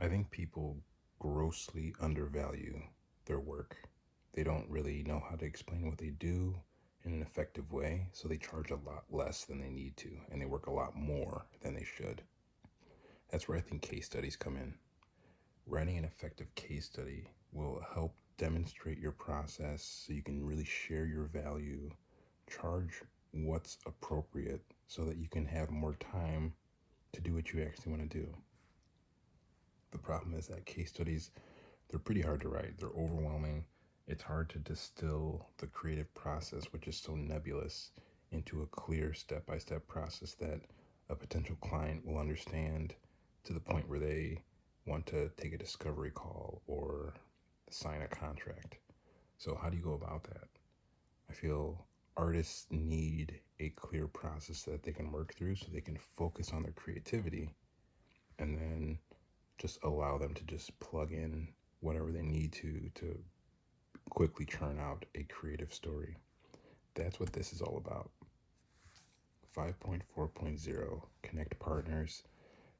I think people grossly undervalue their work. They don't really know how to explain what they do in an effective way, so they charge a lot less than they need to, and they work a lot more than they should. That's where I think case studies come in. Writing an effective case study will help demonstrate your process so you can really share your value, charge what's appropriate so that you can have more time to do what you actually want to do. The problem is that case studies, they're pretty hard to write. They're overwhelming. It's hard to distill the creative process, which is so nebulous, into a clear step-by-step process that a potential client will understand to the point where they want to take a discovery call or sign a contract. So how do you go about that? I feel artists need a clear process that they can work through so they can focus on their creativity and then just allow them to just plug in whatever they need to quickly churn out a creative story. That's what this is all about. 5.4.0 Connect Partners.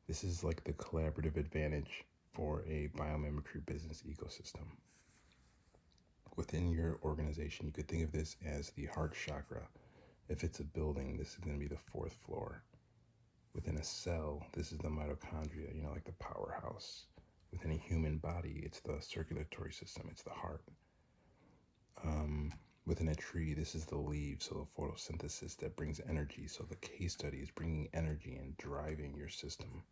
This is like the collaborative advantage for a biomimicry business ecosystem. Within your organization, you could think of this as the heart chakra. If it's a building, this is going to be the fourth floor. Within a cell, this is the mitochondria, like the powerhouse. Within a human body, it's the circulatory system, it's the heart. Within a tree, this is the leaves, so the photosynthesis that brings energy. So the case study is bringing energy and driving your system.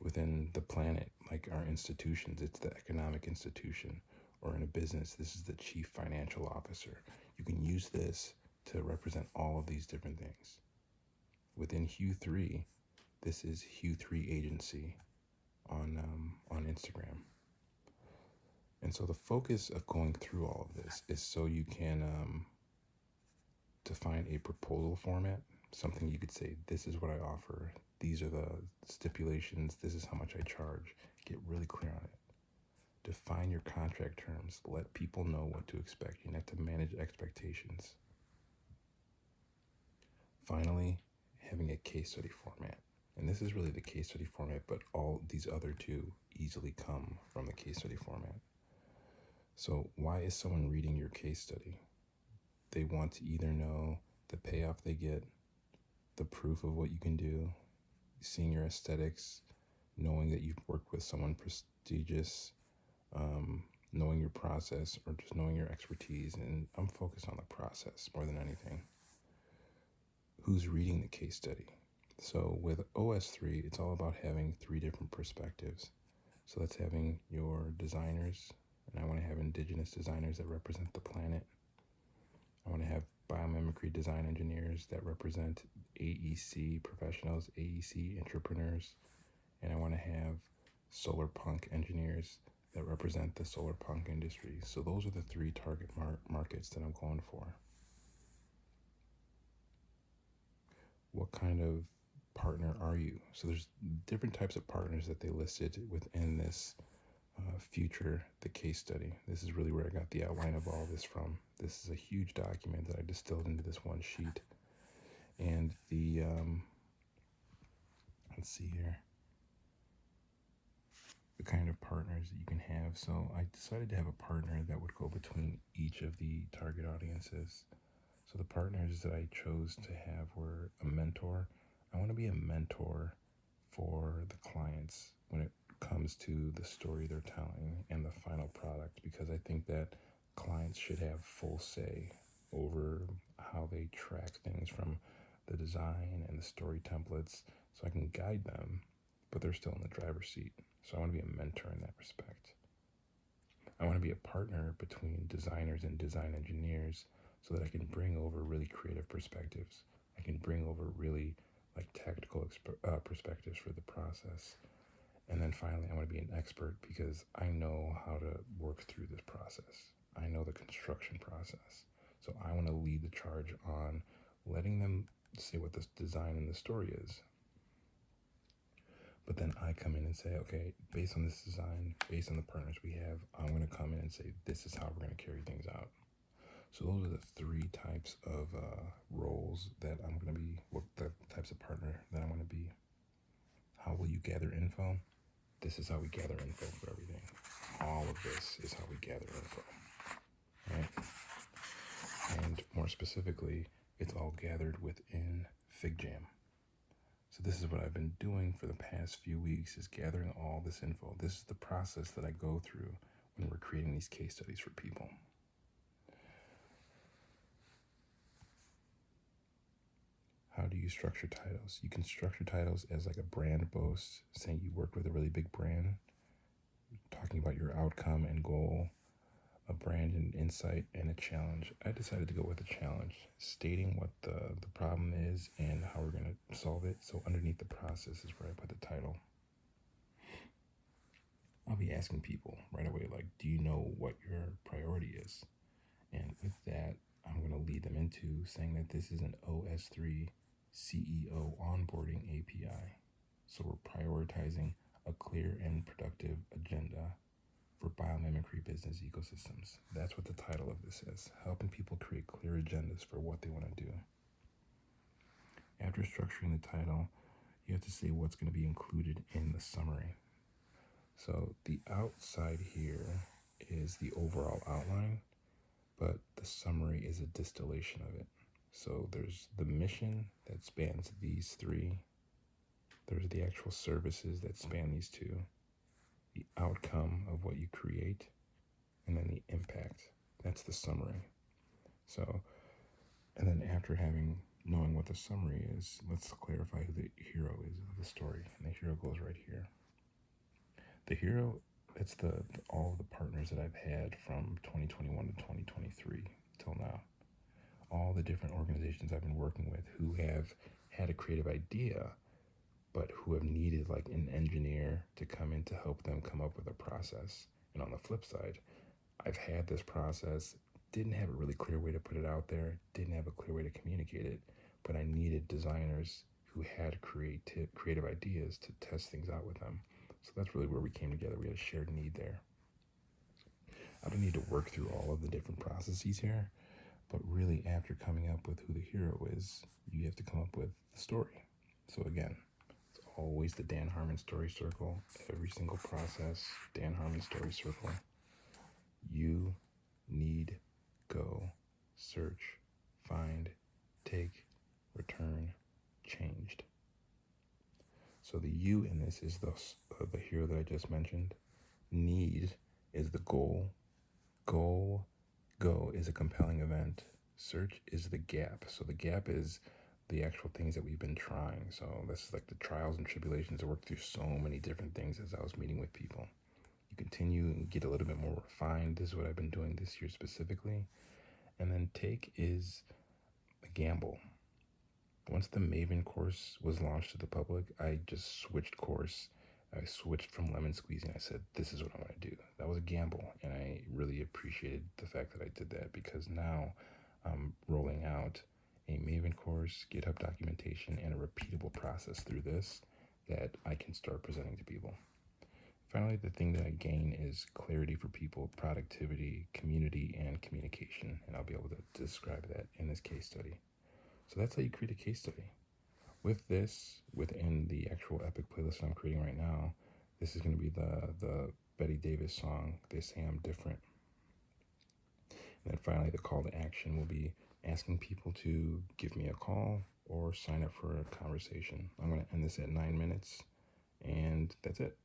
Within the planet, like our institutions, it's the economic institution. Or in a business, this is the chief financial officer. You can use this to represent all of these different things. Within Hue 3, this is Hue 3 Agency on Instagram. And so the focus of going through all of this is so you can define a proposal format, something you could say, this is what I offer, these are the stipulations, this is how much I charge. Get really clear on it. Define your contract terms. Let people know what to expect. You have to manage expectations. Finally, having a case study format. And this is really the case study format, but all these other two easily come from the case study format. So why is someone reading your case study? They want to either know the payoff they get, the proof of what you can do, seeing your aesthetics, knowing that you've worked with someone prestigious, knowing your process, or just knowing your expertise. And I'm focused on the process more than anything. Who's reading the case study? So with OS3, it's all about having 3 different perspectives. So that's having your designers, and I want to have indigenous designers that represent the planet. I want to have biomimicry design engineers that represent AEC professionals, AEC entrepreneurs, and I want to have solar punk engineers that represent the solar punk industry. So those are the 3 target markets that I'm going for. What kind of partner are you? So there's different types of partners that they listed within this future, the case study. This is really where I got the outline of all this from. This is a huge document that I distilled into this one sheet. And the, let's see here, the kind of partners that you can have. So I decided to have a partner that would go between each of the target audiences. So the partners that I chose to have were a mentor. I want to be a mentor for the clients when it comes to the story they're telling and the final product, because I think that clients should have full say over how they track things from the design and the story templates, so I can guide them, but they're still in the driver's seat. So I want to be a mentor in that respect. I want to be a partner between designers and design engineers so that I can bring over really creative perspectives. I can bring over really tactical perspectives for the process. And then finally, I want to be an expert because I know how to work through this process. I know the construction process. So I want to lead the charge on letting them say what this design and the story is. But then I come in and say, okay, based on this design, based on the partners we have, I'm going to come in and say, this is how we're going to carry things out. So those are the 3 types of roles that I'm going to be, what the types of partner that I want to be. How will you gather info? this is how we gather info for everything. All of this is how we gather info, right? And more specifically, it's all gathered within FigJam. So this is what I've been doing for the past few weeks, is gathering all this info. This is the process that I go through when we're creating these case studies for people. How do you structure titles? You can structure titles as like a brand boast, saying you worked with a really big brand, talking about your outcome and goal, a brand and insight, and a challenge. I decided to go with a challenge, stating what the problem is and how we're going to solve it. So underneath the process is where I put the title. I'll be asking people right away, like, do you know what your priority is? And with that, I'm going to lead them into saying that this is an OS3 CEO onboarding API. So we're prioritizing a clear and productive agenda for biomimicry business ecosystems. That's what the title of this is, helping people create clear agendas for what they want to do. After structuring the title, you have to say what's going to be included in the summary. So the outside here is the overall outline, but the summary is a distillation of it. So there's the mission that spans these three. There's the actual services that span these two, the outcome of what you create, and then the impact. That's the summary. So, and then after knowing what the summary is, let's clarify who the hero is of the story. And the hero goes right here. The hero, it's all of the partners that I've had from 2021 to 2023 till now. All the different organizations I've been working with who have had a creative idea, but who have needed like an engineer to come in to help them come up with a process. And on the flip side, I've had this process, didn't have a really clear way to put it out there, didn't have a clear way to communicate it, but I needed designers who had creative ideas to test things out with them. So that's really where we came together. We had a shared need there. I don't need to work through all of the different processes here, but really after coming up with who the hero is, you have to come up with the story. So again, it's always the Dan Harmon story circle. Every single process, Dan Harmon story circle. You, need, go, search, find, take, return, changed. So the you in this is the hero that I just mentioned. Need is the goal. Go is a compelling event. Search is the gap. So the gap is the actual things that we've been trying. So this is like the trials and tribulations. I worked through so many different things as I was meeting with people. You continue and get a little bit more refined. This is what I've been doing this year specifically. And then take is a gamble. Once the Maven course was launched to the public, I just switched course. I switched from lemon squeezing. I said, this is what I want to do. That was a gamble. And I really appreciated the fact that I did that, because now I'm rolling out a Maven course, GitHub documentation, and a repeatable process through this that I can start presenting to people. Finally, the thing that I gain is clarity for people, productivity, community, and communication. And I'll be able to describe that in this case study. So that's how you create a case study. With this, within the actual epic playlist I'm creating right now, this is going to be the Betty Davis song, They Say I'm Different. And then finally, the call to action will be asking people to give me a call or sign up for a conversation. I'm going to end this at 9 minutes, and that's it.